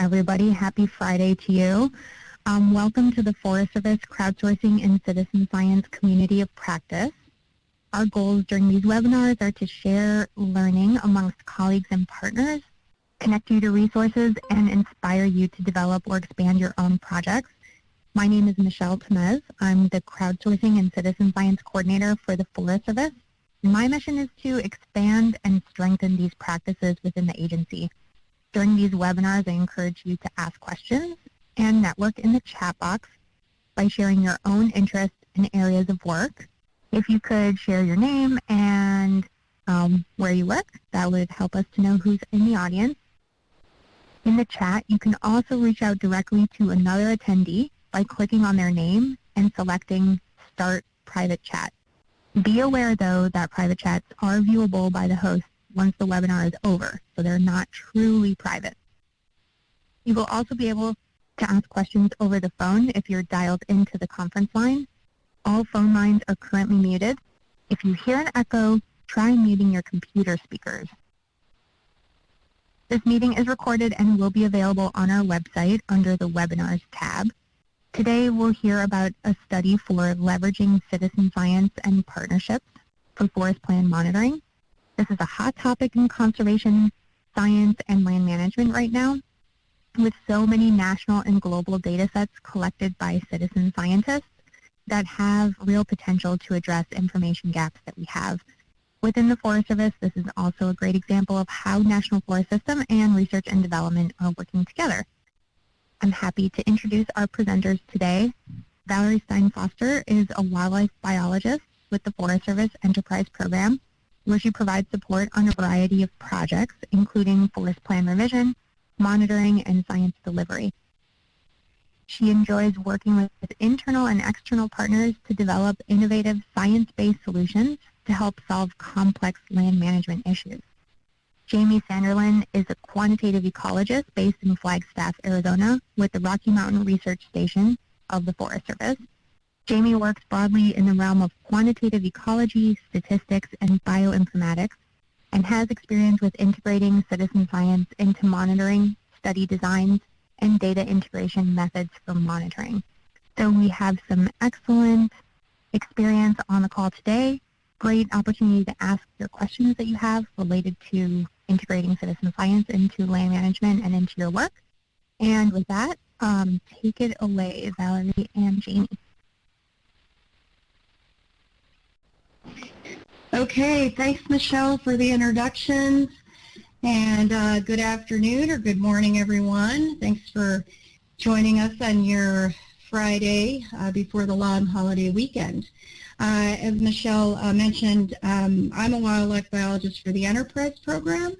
everybody. Happy Friday to you. Welcome to the Forest Service Crowdsourcing and Citizen Science Community of Practice. Our goals during these webinars are to share learning amongst colleagues and partners, connect you to resources, and inspire you to develop or expand your own projects. My name is Michelle Temez. I'm the Crowdsourcing and Citizen Science Coordinator for the Forest Service. My mission is to expand and strengthen these practices within the agency. During these webinars, I encourage you to ask questions and network in the chat box by sharing your own interests and areas of work. If you could share your name and where you work, that would help us to know who's in the audience. In the chat, you can also reach out directly to another attendee by clicking on their name and selecting Start Private Chat. Be aware, though, that private chats are viewable by the host once the webinar is over, so they're not truly private. You will also be able to ask questions over the phone if you're dialed into the conference line. All phone lines are currently muted. If you hear an echo, try muting your computer speakers. This meeting is recorded and will be available on our website under the Webinars tab. Today we'll hear about a study for leveraging citizen science and partnerships for forest plan monitoring. This is a hot topic in conservation science and land management right now, with so many national and global data sets collected by citizen scientists that have real potential to address information gaps that we have. Within the Forest Service, this is also a great example of how National Forest System and research and development are working together. I'm happy to introduce our presenters today. Valerie Stein-Foster is a wildlife biologist with the Forest Service Enterprise Program, where she provides support on a variety of projects, including forest plan revision, monitoring, and science delivery. She enjoys working with internal and external partners to develop innovative science-based solutions to help solve complex land management issues. Jamie Sanderlin is a quantitative ecologist based in Flagstaff, Arizona, with the Rocky Mountain Research Station of the Forest Service. Jamie works broadly in the realm of quantitative ecology, statistics, and bioinformatics, and has experience with integrating citizen science into monitoring, study designs, and data integration methods for monitoring. So we have some excellent experience on the call today. Great opportunity to ask your questions that you have related to integrating citizen science into land management and into your work. And with that, take it away, Valerie and Jamie. Okay, thanks, Michelle, for the introductions. And good afternoon or good morning, everyone. Thanks for joining us on your Friday before the long holiday weekend. As Michelle mentioned, I'm a wildlife biologist for the Enterprise Program,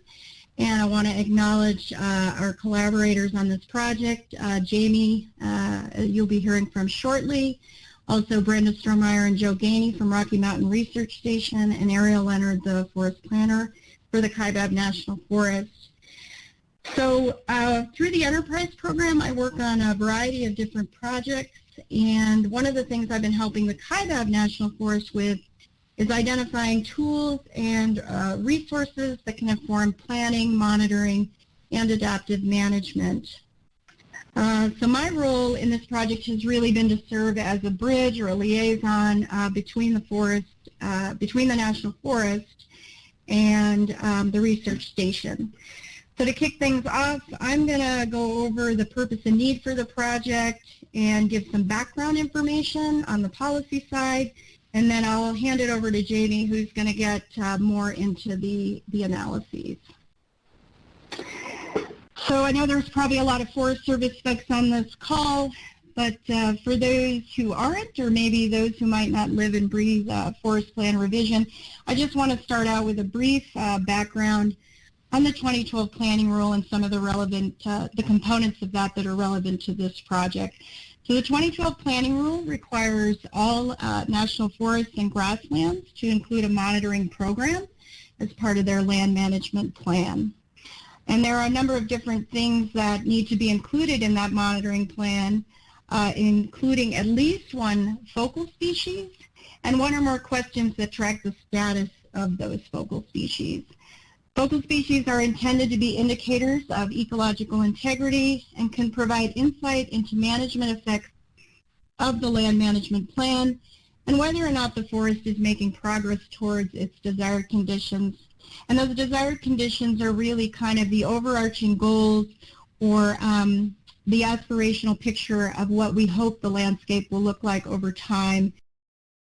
and I want to acknowledge our collaborators on this project. Jamie, you'll be hearing from shortly. Also, Brenda Strohmeyer and Joe Gainey from Rocky Mountain Research Station, and Ariel Leonard, the forest planner for the Kaibab National Forest. So through the Enterprise Program, I work on a variety of different projects, and one of the things I've been helping the Kaibab National Forest with is identifying tools and resources that can inform planning, monitoring, and adaptive management. So my role in this project has really been to serve as a bridge or a liaison between the forest, between the National Forest and the research station. So to kick things off, I'm going to go over the purpose and need for the project and give some background information on the policy side, and then I'll hand it over to Jamie, who's going to get more into the analyses. So I know there's probably a lot of Forest Service folks on this call, but for those who aren't, or maybe those who might not live and breathe forest plan revision, I just want to start out with a brief background on the 2012 planning rule and some of the relevant, the components of that are relevant to this project. So the 2012 planning rule requires all national forests and grasslands to include a monitoring program as part of their land management plan. And there are a number of different things that need to be included in that monitoring plan, including at least one focal species and one or more questions that track the status of those focal species. Focal species are intended to be indicators of ecological integrity and can provide insight into management effects of the land management plan and whether or not the forest is making progress towards its desired conditions. And those desired conditions are really kind of the overarching goals or the aspirational picture of what we hope the landscape will look like over time